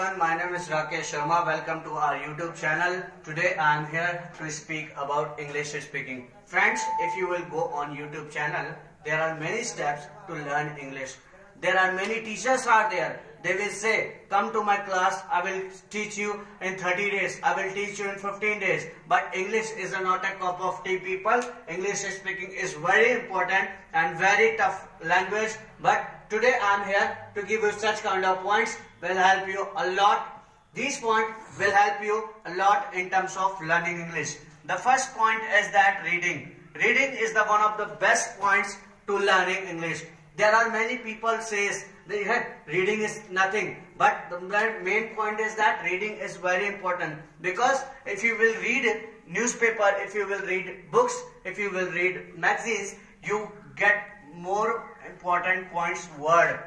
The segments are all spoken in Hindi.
everyone, my name is Rakesh Sharma. Welcome to our YouTube channel. Today I am here to speak about English speaking. Friends, if you will go on YouTube channel, there are many steps to learn English. There are many teachers are there. They will say, come to my class, I will teach you in 30 days, I will teach you in 15 days. But English is not a cup of tea, people. English speaking is very important and very tough language. But today I am here to give you such kind of points will help you a lot. These points will help you a lot in terms of learning English. The first point is that reading. Reading is the one of the best points to learning English. There are many people says that reading is nothing, but the main point is that reading is very important, because if you will read newspaper, if you will read books, if you will read magazines, you get more important points word.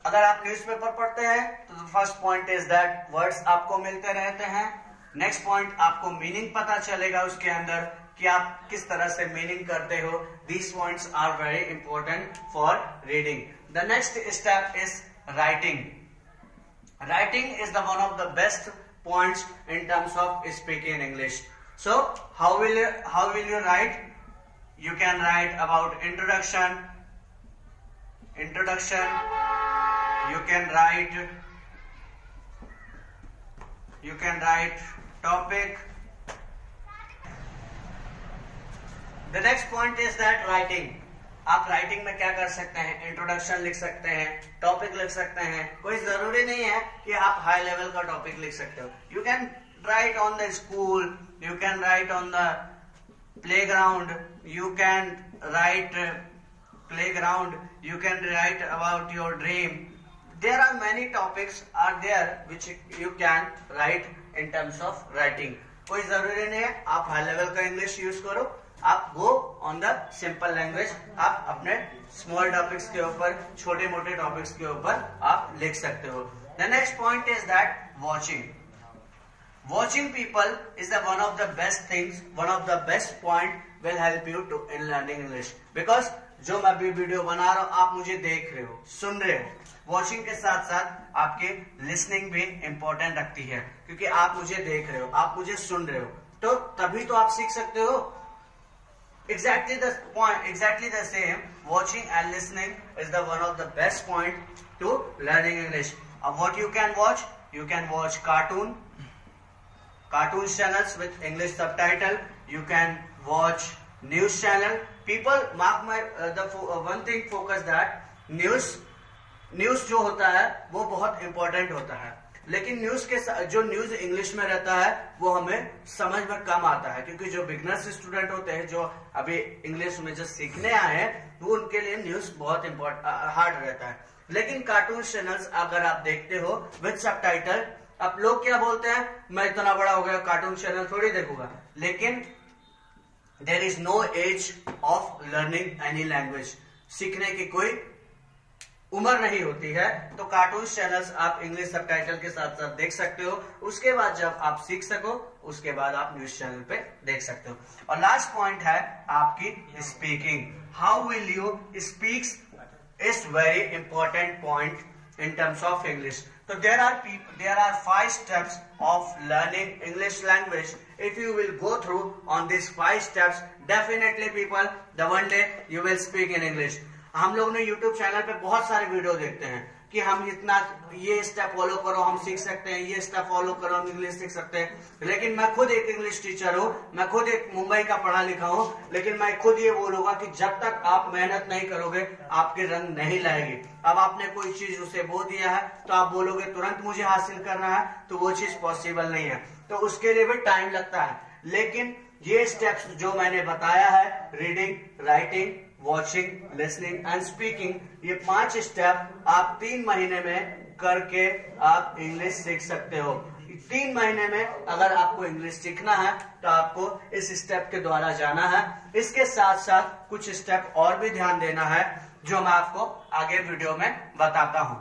अगर आप न्यूज़पेपर पढ़ते हैं तो first point is that words आपको मिलते रहते हैं. नेक्स्ट पॉइंट, आपको मीनिंग पता चलेगा उसके अंदर कि आप किस तरह से मीनिंग करते हो. These points are very important for reading. The next step is writing. Writing is the one of the best points in terms of speaking English. So how will you write? You can write about introduction. You can write topic. The next point is that writing. आप राइटिंग में क्या कर सकते हैं? इंट्रोडक्शन लिख सकते हैं, टॉपिक लिख सकते हैं. कोई जरूरी नहीं है कि आप हाई लेवल का टॉपिक लिख सकते हो. You can write on the school, you can write on the playground, you can write playground, you can write about your dream. There are many topics are there which you can write in terms of writing. कोई जरूरी नहीं है आप हाई लेवल का इंग्लिश यूज करो. आप go on the simple language. आप अपने स्मॉल टॉपिक्स के ऊपर, छोटे मोटे टॉपिक्स के ऊपर आप लिख सकते हो. The next point is that watching. Watching people is the one of the best things, one of the best point will help you to in learning English. Because जो मैं अभी वीडियो बना रहा हूँ, आप मुझे देख रहे हो, सुन रहे हो. वॉचिंग के साथ साथ आपके लिसनिंग भी इम्पोर्टेंट रखती है, क्योंकि आप मुझे देख रहे हो, आप मुझे सुन रहे हो, तो तभी तो आप सीख सकते हो. Exactly the point, exactly the same. Watching and listening is the one of the best point to learning English. What you can watch? You can watch cartoon channels with English subtitle. You can watch news channel. People mark my one thing focus that news जो होता है वो बहुत important होता है, लेकिन न्यूज के जो न्यूज इंग्लिश में रहता है वो हमें समझ में कम आता है, क्योंकि जो बिगनर्स स्टूडेंट होते हैं जो अभी इंग्लिश में जो सीखने आए हैं वो उनके लिए न्यूज बहुत हार्ड रहता है. लेकिन कार्टून चैनल्स अगर आप देखते हो विद सबटाइटल, अब लोग क्या बोलते हैं, मैं इतना बड़ा हो गया कार्टून चैनल थोड़ी देखूंगा. लेकिन there is no age of learning any language. सीखने की कोई उम्र नहीं होती है. तो कार्टून चैनल्स आप इंग्लिश सबटाइटल के साथ साथ देख सकते हो. उसके बाद जब आप सीख सको उसके बाद आप न्यूज चैनल पे देख सकते हो. और लास्ट पॉइंट है आपकी speaking. How will you speaks is very important point in terms of English. So there are 5 steps of learning English language. If you will go through on these 5 steps, definitely people, the one day you will speak in English. हम लोग ने YouTube चैनल पे बहुत सारे वीडियो देखते हैं कि हम इतना ये स्टेप फॉलो करो हम सीख सकते हैं, ये स्टेप फॉलो करो हम इंग्लिश सीख सकते हैं. लेकिन मैं खुद एक इंग्लिश टीचर हूँ, मैं खुद एक मुंबई का पढ़ा लिखा हूँ, लेकिन मैं खुद ये बोलूंगा कि जब तक आप मेहनत नहीं करोगे आपके रंग नहीं लाएगी. अब आपने कोई चीज उसे बो दिया है तो आप बोलोगे तुरंत मुझे हासिल करना है, तो वो चीज पॉसिबल नहीं है. तो उसके लिए भी टाइम लगता है. लेकिन ये स्टेप्स जो मैंने बताया है, reading, writing, watching, listening and speaking, ये 5 स्टेप आप 3 महीने में करके आप इंग्लिश सीख सकते हो. 3 महीने में अगर आपको इंग्लिश सीखना है तो आपको इस स्टेप के द्वारा जाना है. इसके साथ साथ कुछ स्टेप और भी ध्यान देना है जो मैं आपको आगे वीडियो में बताता हूं.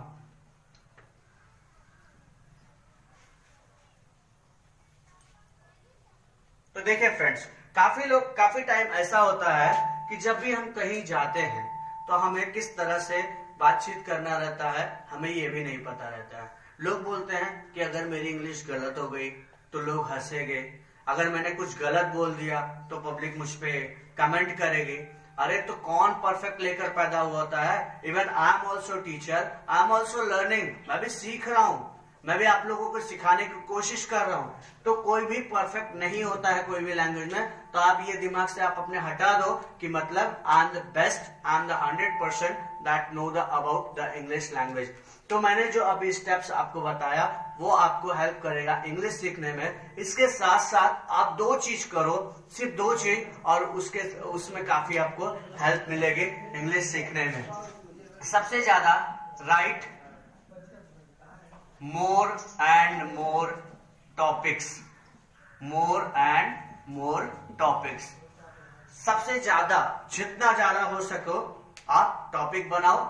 तो देखिए फ्रेंड्स, काफी टाइम ऐसा होता है कि जब भी हम कहीं जाते हैं तो हमें किस तरह से बातचीत करना रहता है, हमें ये भी नहीं पता रहता है। लोग बोलते हैं कि अगर मेरी इंग्लिश गलत हो गई तो लोग हंसेंगे, अगर मैंने कुछ गलत बोल दिया तो पब्लिक मुझ पे कमेंट करेगी। अरे तो कौन परफेक्ट लेकर पैदा हुआ होता है? Even I am also teacher, I am also learning, मैं भी सीख रहा हूँ, मैं भी आप लोगों को सिखाने की कोशिश कर रहा हूँ। तो कोई भी परफेक्ट नहीं होता है कोई भी लैंग्वेज में। तो आप ये दिमाग से आप अपने हटा दो कि मतलब I am the best, I am the 100% that know the about the English language. तो मैंने जो अभी स्टेप्स आपको बताया वो आपको हेल्प करेगा इंग्लिश सीखने में। इसके साथ साथ आप दो चीज करो, सिर्फ दो चीज, और उसमें काफी आपको हेल्प मिलेगी इंग्लिश सीखने में। सबसे ज्यादा right more and more topics, more and more topics. सबसे ज्यादा, जितना ज्यादा हो सको आप टॉपिक बनाओ।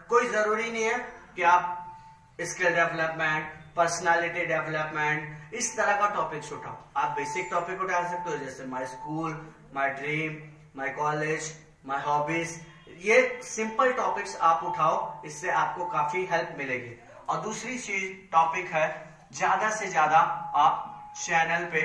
कोई जरूरी नहीं है कि आप स्किल डेवलपमेंट, पर्सनालिटी डेवलपमेंट, इस तरह का टॉपिक उठाओ। आप बेसिक टॉपिक उठा सकते हो, जैसे my school, my dream, my college, my hobbies. ये सिंपल टॉपिक्स आप उठाओ, इससे आपको काफी हेल्प मिलेगी। और दूसरी चीज टॉपिक है, ज्यादा से ज्यादा आप चैनल पे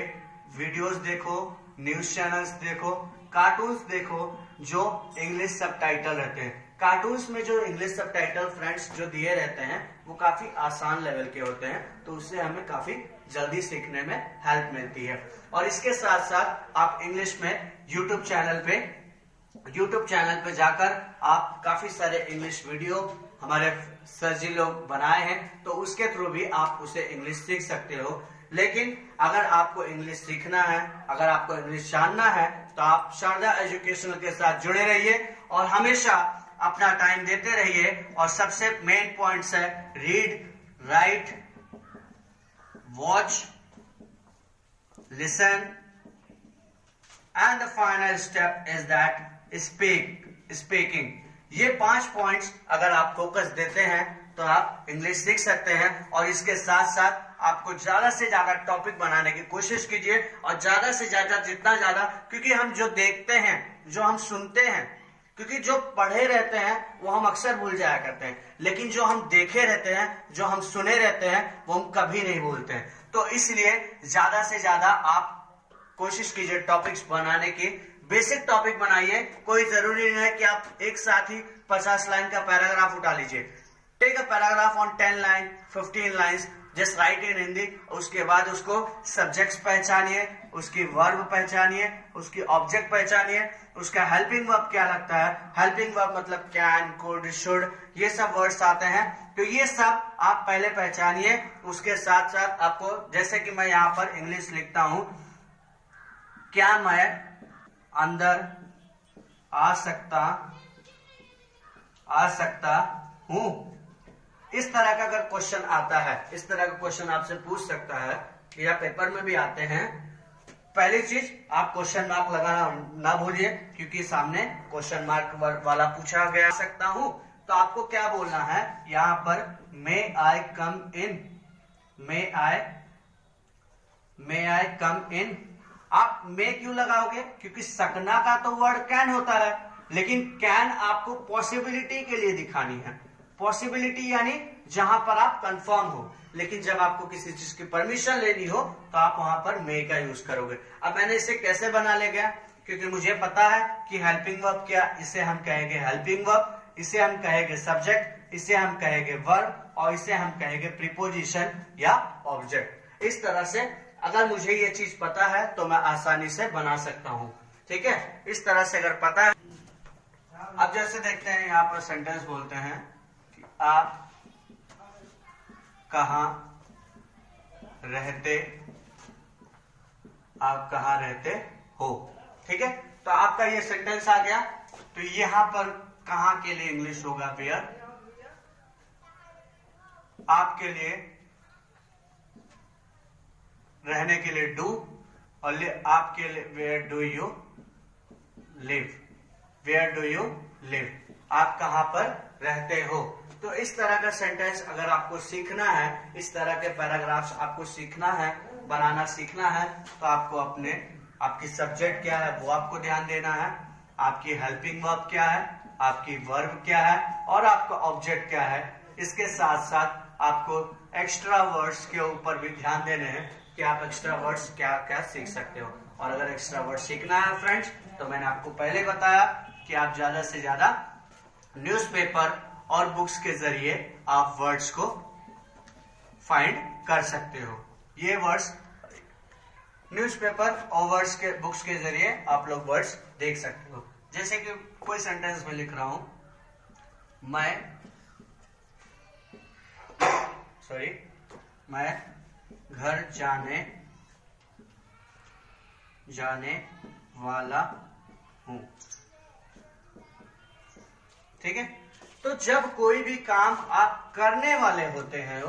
वीडियोस देखो, न्यूज चैनल्स देखो, कार्टून्स देखो जो इंग्लिश सबटाइटल रहते हैं। कार्टून्स में जो इंग्लिश सबटाइटल फ्रेंड्स जो दिए रहते हैं वो काफी आसान लेवल के होते हैं, तो उससे हमें काफी जल्दी सीखने में हेल्प मिलती है। और इसके साथ साथ आप इंग्लिश में यूट्यूब चैनल पे जाकर आप काफी सारे इंग्लिश वीडियो हमारे सर जी लोग बनाए हैं, तो उसके थ्रू भी आप उसे इंग्लिश सीख सकते हो। लेकिन अगर आपको इंग्लिश सीखना है, अगर आपको इंग्लिश जानना है, तो आप शारदा एजुकेशनल के साथ जुड़े रहिए और हमेशा अपना टाइम देते रहिए। और सबसे मेन पॉइंट्स है read, right, watch, listen, and the final step is that speaking. ये 5 पॉइंट्स अगर आप फोकस देते हैं तो आप इंग्लिश सीख सकते हैं। और इसके साथ साथ आपको ज्यादा से ज्यादा टॉपिक बनाने की कोशिश कीजिए, और ज्यादा से ज्यादा, जितना ज्यादा, क्योंकि हम जो देखते हैं, जो हम सुनते हैं, क्योंकि जो पढ़े रहते हैं वो हम अक्सर भूल जाया करते हैं, लेकिन जो हम देखे रहते हैं, जो हम सुने रहते हैं, वो हम कभी नहीं भूलते हैं। तो इसलिए ज्यादा से ज्यादा आप कोशिश कीजिए टॉपिक्स बनाने की। बेसिक टॉपिक बनाइए, कोई जरूरी नहीं है कि आप एक साथ ही 50 लाइन का पैराग्राफ उठा लीजिए। Take a paragraph on 10 line, 15 lines, just write in Hindi. उसके बाद उसको सब्जेक्ट्स पहचानिए, उसकी वर्ब पहचानिए, उसकी ऑब्जेक्ट पहचानिए, उसका हेल्पिंग वर्ब क्या लगता है। हेल्पिंग वर्ब मतलब कैन, कुड, शुड, ये सब वर्ड्स आते हैं। तो ये सब आप पहले पहचानिए। उसके साथ साथ आपको, जैसे कि मैं यहाँ पर इंग्लिश लिखता हूं, क्या मैं अंदर आ सकता हूं, इस तरह का अगर क्वेश्चन आता है, इस तरह का क्वेश्चन आपसे पूछ सकता है, या पेपर में भी आते हैं, पहली चीज आप क्वेश्चन मार्क लगाना ना भूलिए, क्योंकि सामने क्वेश्चन मार्क वाला पूछा गया सकता हूं। तो आपको क्या बोलना है यहां पर, मे आई कम इन, मे आई कम इन। आप मे क्यों लगाओगे? क्योंकि सकना का तो वर्ड कैन होता है, लेकिन कैन आपको पॉसिबिलिटी के लिए दिखानी है। पॉसिबिलिटी यानी जहां पर आप कंफर्म हो, लेकिन जब आपको किसी चीज की परमिशन लेनी हो तो आप वहां पर मे का यूज करोगे। अब मैंने इसे कैसे बना ले गया, क्योंकि मुझे पता है कि हेल्पिंग वर्ब क्या, इसे हम कहेंगे हेल्पिंग वर्ब, इसे हम कहेंगे सब्जेक्ट, इसे हम कहेंगे वर्ब, और इसे हम कहेंगे प्रीपोजिशन या ऑब्जेक्ट। इस तरह से अगर मुझे ये चीज पता है तो मैं आसानी से बना सकता हूं। ठीक है, इस तरह से अगर पता है। अब जैसे देखते हैं यहाँ पर सेंटेंस बोलते हैं कि आप कहाँ रहते हो। ठीक है, तो आपका ये सेंटेंस आ गया। तो यहाँ पर कहाँ के लिए इंग्लिश होगा वेयर, आपके लिए रहने के लिए डू, और आपके लिए where do you live, where do you live, आप कहां पर रहते हो। तो इस तरह का सेंटेंस अगर आपको सीखना है, इस तरह के पैराग्राफ्स आपको सीखना है, बनाना सीखना है, तो आपको आपकी सब्जेक्ट क्या है वो आपको ध्यान देना है, आपकी हेल्पिंग वर्ब क्या है, आपकी वर्ब क्या है और आपका ऑब्जेक्ट क्या है। इसके साथ साथ आपको एक्स्ट्रा वर्ड्स के ऊपर भी ध्यान देने हैं कि आप एक्स्ट्रा वर्ड्स क्या क्या सीख सकते हो। और अगर एक्स्ट्रा वर्ड सीखना है फ्रेंड्स, तो मैंने आपको पहले बताया कि आप ज्यादा से ज्यादा न्यूज़पेपर और बुक्स के जरिए आप वर्ड्स को फाइंड कर सकते हो। ये वर्ड्स न्यूज़पेपर और वर्ड्स के बुक्स के जरिए आप लोग वर्ड्स देख सकते हो। जैसे कि कोई सेंटेंस में लिख रहा हूं, मैं घर जाने वाला हूं। ठीक है, तो जब कोई भी काम आप करने वाले होते हैं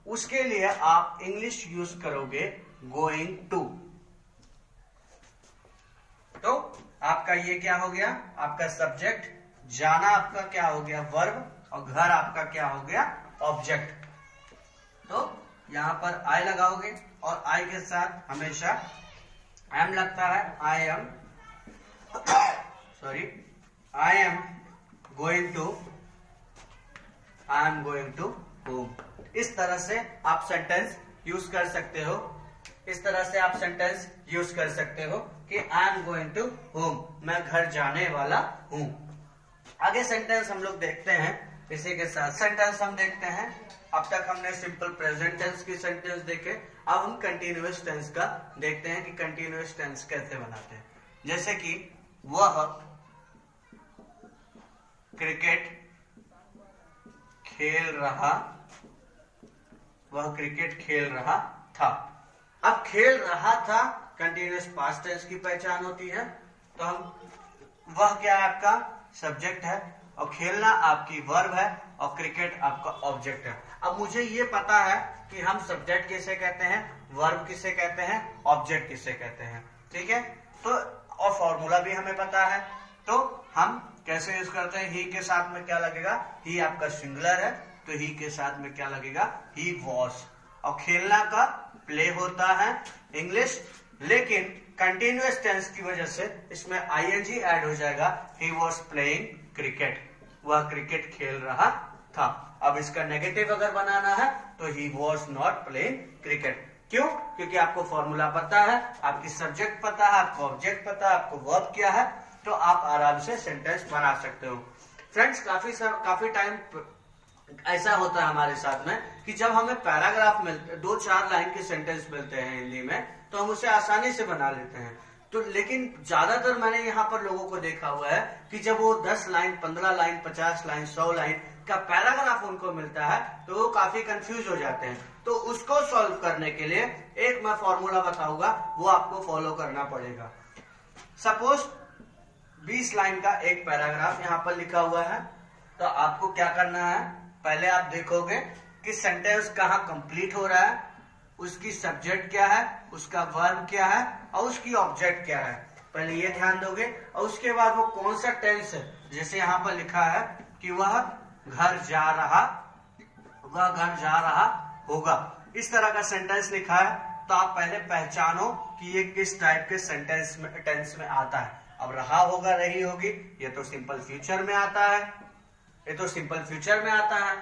उसके लिए आप इंग्लिश यूज करोगे गोइंग टू। तो आपका ये क्या हो गया, आपका सब्जेक्ट, जाना आपका क्या हो गया वर्ब, और घर आपका क्या हो गया ऑब्जेक्ट। तो यहां पर आई लगाओगे और आई के साथ हमेशा एम लगता है। I am going to home. इस तरह से आप सेंटेंस यूज कर सकते हो। कि I am going to home, मैं घर जाने वाला हूं। आगे सेंटेंस हम लोग देखते हैं। इसी के साथ सेंटेंस हम देखते हैं। अब तक हमने सिंपल प्रेजेंट टेंस की सेंटेंस देखे, अब हम कंटिन्यूअस टेंस का देखते हैं कि कंटिन्यूअस टेंस कैसे बनाते हैं। जैसे कि वह क्रिकेट खेल रहा था। अब खेल रहा था कंटिन्यूअस पास्ट टेंस की पहचान होती है। तो हम वह क्या है आपका सब्जेक्ट है, और खेलना आपकी वर्ब है, और क्रिकेट आपका ऑब्जेक्ट है। अब मुझे ये पता है कि हम सब्जेक्ट किसे कहते हैं, वर्ब किसे कहते हैं, ऑब्जेक्ट किसे कहते हैं। ठीक है, तो और फॉर्मूला भी हमें पता है। तो हम कैसे यूज करते हैं, ही के साथ में क्या लगेगा, ही आपका सिंगुलर है तो ही के साथ में क्या लगेगा, ही वॉज। और खेलना का प्ले होता है इंग्लिश, लेकिन कंटिन्यूअस टेंस की वजह से इसमें आईएनजी ऐड हो जाएगा। ही वॉज प्लेइंग क्रिकेट, वह क्रिकेट खेल रहा था। अब इसका नेगेटिव अगर बनाना है तो he was not playing cricket. क्यों? क्योंकि आपको फॉर्मूला पता है, आपकी सब्जेक्ट पता है, आपको ऑब्जेक्ट पता है, आपको वर्ब क्या है, तो आप आराम से सेंटेंस बना सकते हो। फ्रेंड्स, काफी टाइम ऐसा होता है हमारे साथ में कि जब हमें पैराग्राफ मिलते, 2-4 लाइन के सेंटेंस मिलते हैं हिंदी में, तो हम उसे आसानी से बना लेते हैं। तो लेकिन ज्यादातर मैंने यहाँ पर लोगों को देखा हुआ है कि जब वो 10 लाइन, 15 लाइन, 50 लाइन, 100 लाइन का पैराग्राफ उनको मिलता है तो वो काफी कंफ्यूज हो जाते हैं। तो उसको सॉल्व करने के लिए एक मैं फॉर्मूला बताऊंगा, वो आपको फॉलो करना पड़ेगा। सपोज 20 लाइन का एक पैराग्राफ यहाँ पर लिखा हुआ है, तो आपको क्या करना है, पहले आप देखोगे कि सेंटेंस कहाँ कंप्लीट हो रहा है, उसकी सब्जेक्ट क्या है, उसका वर्ब क्या है, और उसकी ऑब्जेक्ट क्या है। पहले ये ध्यान दोगे, और उसके बाद वो कौन सा टेंस है। जैसे यहाँ पर लिखा है कि वह घर जा रहा होगा, इस तरह का सेंटेंस लिखा है, तो आप पहले पहचानो कि ये किस टाइप के टेंस में आता है। अब रहा होगा, रही होगी, ये तो सिंपल फ्यूचर में आता है,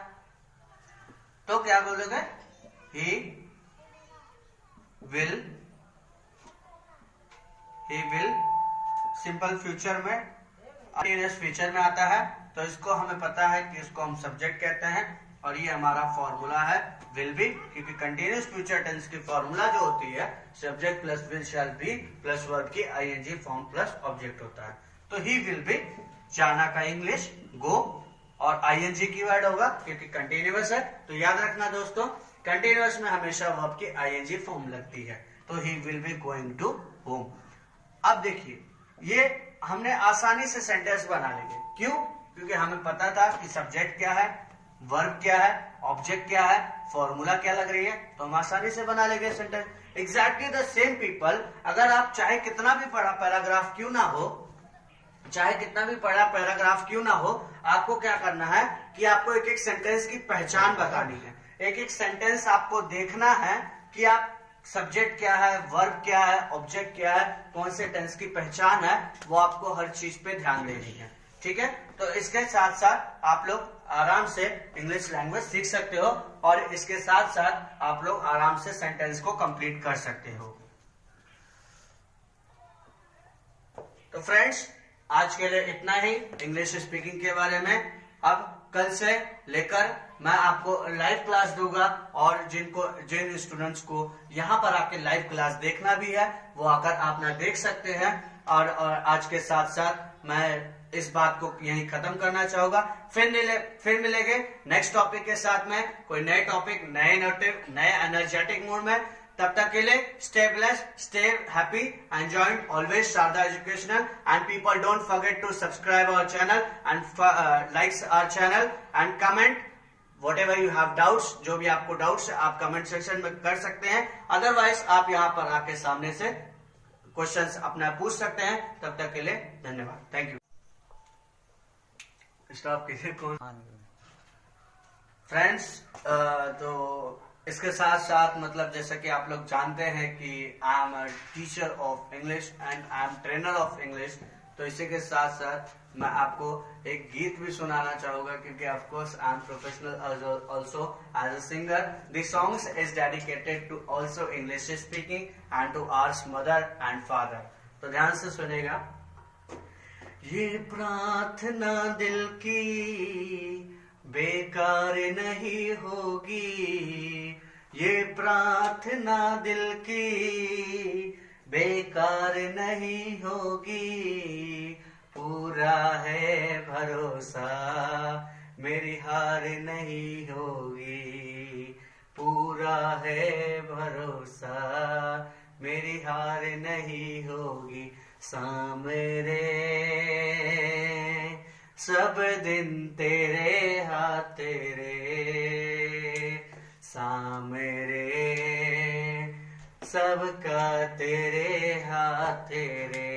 तो क्या बोलोगे, ही विल सिंपल फ्यूचर में, कंटीन्यूअस फ्यूचर में आता है, तो इसको हमें पता है कि इसको हम सब्जेक्ट कहते हैं, और ये हमारा फॉर्मूला है विल बी, क्योंकि कंटीन्यूअस फ्यूचर टेंस की फॉर्मूला जो होती है subject plus will shall be plus verb की आईएनजी फॉर्म प्लस ऑब्जेक्ट होता है। तो ही विल बी, जाना का इंग्लिश गो, और आईएनजी की वर्ड होगा क्योंकि कंटीन्यूअस है। तो याद रखना दोस्तों, कंटीन्यूअस में हमेशा वर्ब की आईएनजी फॉर्म लगती है। तो he will be going to home. अब देखिए, ये हमने आसानी से सेंटेंस बना लेंगे। क्यों? क्योंकि हमें पता था कि सब्जेक्ट क्या है, वर्ब क्या है, ऑब्जेक्ट क्या है, फॉर्मूला क्या लग रही है, तो हम आसानी से बना लेंगे sentence. Exactly the same people, अगर आप चाहे कितना भी बड़ा पैराग्राफ क्यों ना हो, आपको क्या करना है कि आपको एक एक सेंटेंस की पहचान बतानी है। एक एक सेंटेंस आपको देखना है कि आप सब्जेक्ट क्या है, वर्ब क्या है, ऑब्जेक्ट क्या है, कौन से टेंस की पहचान है, वो आपको हर चीज पे ध्यान देनी है। ठीक है, तो इसके साथ साथ आप लोग आराम से इंग्लिश लैंग्वेज सीख सकते हो और इसके साथ साथ आप लोग आराम से सेंटेंस को कंप्लीट कर सकते हो। तो फ्रेंड्स, आज के लिए इतना ही इंग्लिश स्पीकिंग के बारे में। अब कल से लेकर मैं आपको लाइव क्लास दूंगा और जिन स्टूडेंट्स को यहाँ पर आके लाइव क्लास देखना भी है वो आकर आप ना देख सकते हैं। और आज के साथ साथ मैं इस बात को यहीं खत्म करना चाहूंगा। फिर मिलेंगे नेक्स्ट टॉपिक के साथ में, कोई नए टॉपिक, नए एनर्जेटिक मूड में। तब तक के लिए stay blessed, stay happy, and join always Sharda Educational, and people don't forget to subscribe our channel and like our channel and comment whatever you have doubts। जो भी आपको डाउट्स आप कमेंट सेक्शन में कर सकते हैं, अदरवाइज आप यहाँ पर आके सामने से क्वेश्चंस अपना पूछ सकते हैं। तब तक के लिए धन्यवाद, थैंक यू। स्टॉप कीजिए कौन फ्रेंड्स। तो इसके साथ साथ मतलब जैसा कि आप लोग जानते हैं कि I am a teacher of English and I am trainer of English. तो इसी के साथ साथ मैं आपको एक गीत भी सुनाना चाहूंगा, क्योंकि of course I am professional also as a singer. This songs is dedicated to also English speaking and to ours mother and father. तो ध्यान से सुनेगा। ये प्रार्थना दिल की बेकार नहीं होगी, ये प्रार्थना दिल की बेकार नहीं होगी, पूरा है भरोसा मेरी हार नहीं होगी, पूरा है भरोसा मेरी हार नहीं होगी। सामरे सब दिन तेरे हाथ तेरे, सामरे सबका तेरे हाथ तेरे,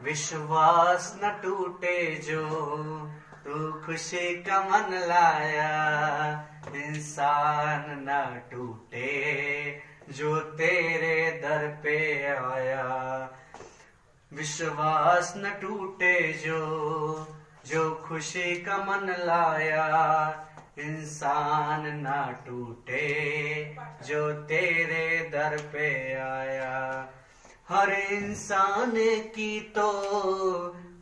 विश्वास न टूटे जो तू खुशी का मन लाया, इंसान न टूटे जो तेरे दर पे आया, विश्वास न टूटे जो खुशी का मन लाया, इंसान न टूटे जो तेरे दर पे आया। हर इंसान की तो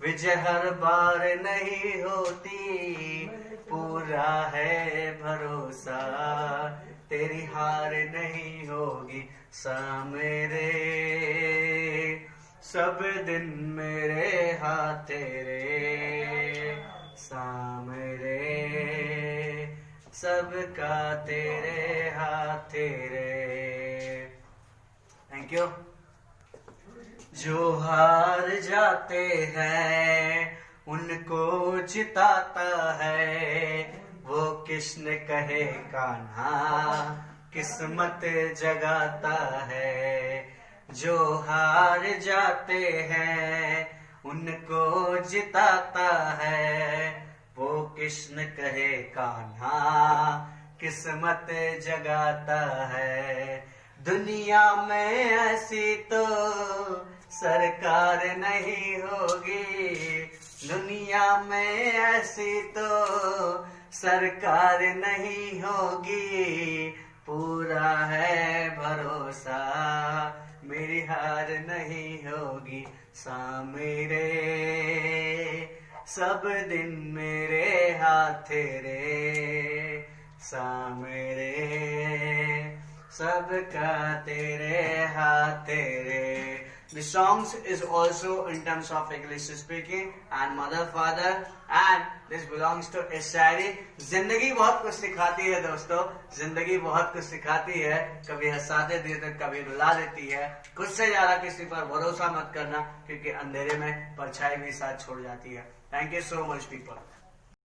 विजय हर बार नहीं होती, पूरा है भरोसा तेरी हार नहीं होगी। सामरे सब दिन मेरे हाथ तेरे, सामरे सबका तेरे हाथ तेरे। Thank you. जो हार जाते हैं उनको जिताता है, वो किस्न कहे कान्हा किस्मत जगाता है। जो हार जाते हैं उनको जिताता है, वो किस्न कहे कान्हा किस्मत जगाता है। दुनिया में ऐसी तो सरकार नहीं होगी, दुनिया में ऐसी तो सरकार नहीं होगी, पूरा है भरोसा मेरी हार नहीं होगी। सामरे सब दिन मेरे हाथ तेरे, सामरे सबका तेरे हाथ तेरे। The songs is also in terms of English speaking and mother father, and this belongs to a शायरी। जिंदगी बहुत कुछ सिखाती है दोस्तों, जिंदगी बहुत कुछ सिखाती है, कभी हंसा देती है तो कभी रुला देती है। खुद से ज्यादा किसी पर भरोसा मत करना, क्योंकि अंधेरे में परछाई भी साथ छोड़ जाती है। Thank you so much people.